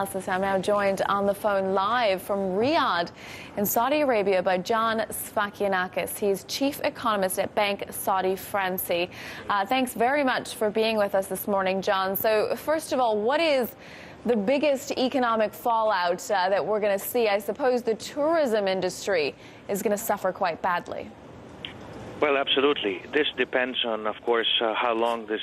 I'm now joined on the phone live from Riyadh in Saudi Arabia by John Sfakianakis. He's chief economist at Banque Saudi Fransi. Thanks very much for being with us this morning, John. So first of all, what is the biggest economic fallout that we're going to see? I suppose the tourism industry is going to suffer quite badly. Well, absolutely. This depends on, of course, how long this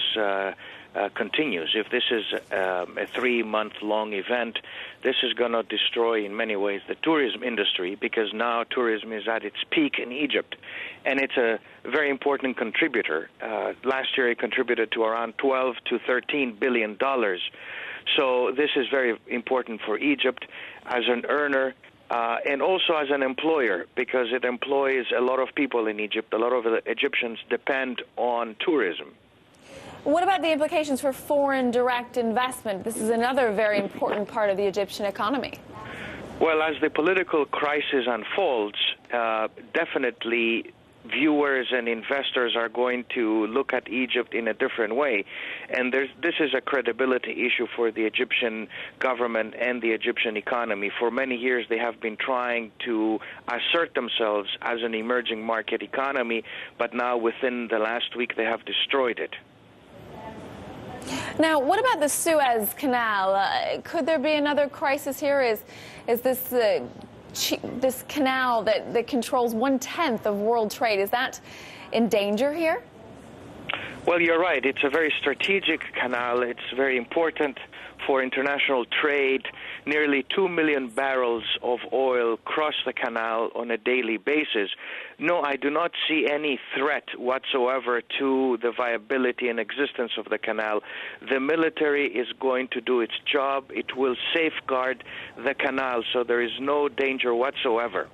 continues. If this is a 3-month-long event, this is going to destroy in many ways the tourism industry, because now tourism is at its peak in Egypt, and it's a very important contributor. Last year it contributed to around $12 to $13 billion. So this is very important for Egypt as an earner and also as an employer, because it employs a lot of people in Egypt. A lot of the Egyptians depend on tourism. What about the implications for foreign direct investment? This is another very important part of the Egyptian economy. Well, as the political crisis unfolds, definitely viewers and investors are going to look at Egypt in a different way. And this is a credibility issue for the Egyptian government and the Egyptian economy. For many years, they have been trying to assert themselves as an emerging market economy, but now within the last week, they have destroyed it. Now, what about the Suez Canal? Could there be another crisis here? Is this this canal that controls 1/10 of world trade, is that in danger here? Well, you're right. It's a very strategic canal. It's very important for international trade. Nearly 2 million barrels of oil cross the canal on a daily basis. No, I do not see any threat whatsoever to the viability and existence of the canal. The military is going to do its job. It will safeguard the canal, so there is no danger whatsoever.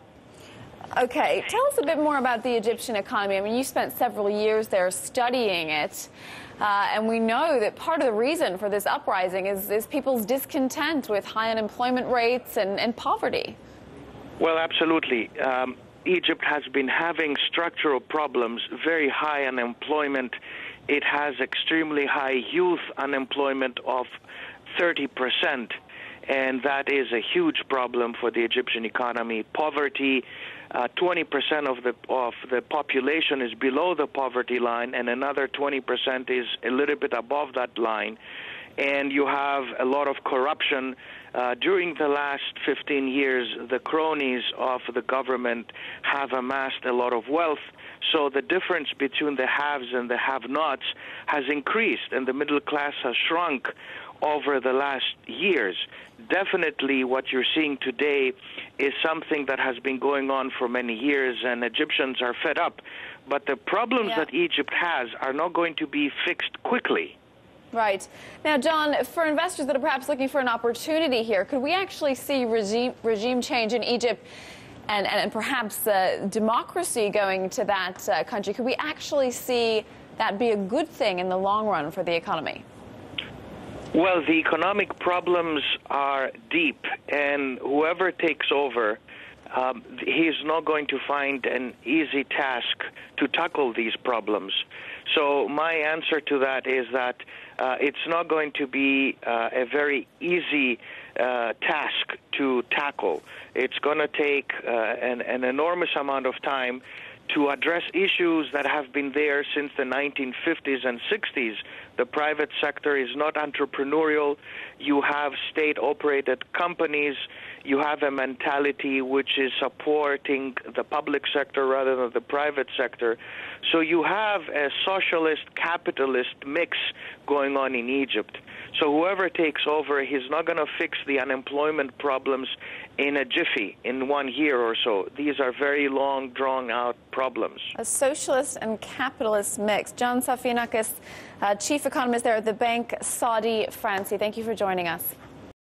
Okay, tell us a bit more about the Egyptian economy. I mean, you spent several years there studying it, and we know that part of the reason for this uprising is people's discontent with high unemployment rates and poverty. Well, absolutely. Egypt has been having structural problems, very high unemployment. It has extremely high youth unemployment of 30%. And that is a huge problem for the Egyptian economy. Poverty, 20% of the population is below the poverty line, and another 20% is a little bit above that line. And you have a lot of corruption. During the last 15 years, the cronies of the government have amassed a lot of wealth. So the difference between the haves and the have-nots has increased, and the middle class has shrunk over the last years. Definitely what you're seeing today is something that has been going on for many years, and Egyptians are fed up. But the problems that Egypt has are not going to be fixed quickly. Right. Now, John, for investors that are perhaps looking for an opportunity here, could we actually see regime change in Egypt and perhaps democracy going to that country? Could we actually see that be a good thing in the long run for the economy? Well, the economic problems are deep, and whoever takes over, he is not going to find an easy task to tackle these problems. So my answer to that is that it's not going to be a very easy task to tackle. It's going to take an enormous amount of time to address issues that have been there since the 1950s and 60s. The private sector is not entrepreneurial. You have state-operated companies. You have a mentality which is supporting the public sector rather than the private sector. So you have a socialist capitalist mix going on in Egypt. So whoever takes over, he's not going to fix the unemployment problems in a jiffy, in 1 year or so. These are very long, drawn-out problems. A socialist and capitalist mix. John Sfakianakis, chief economist there at the Banque Saudi Fransi. Thank you for joining us.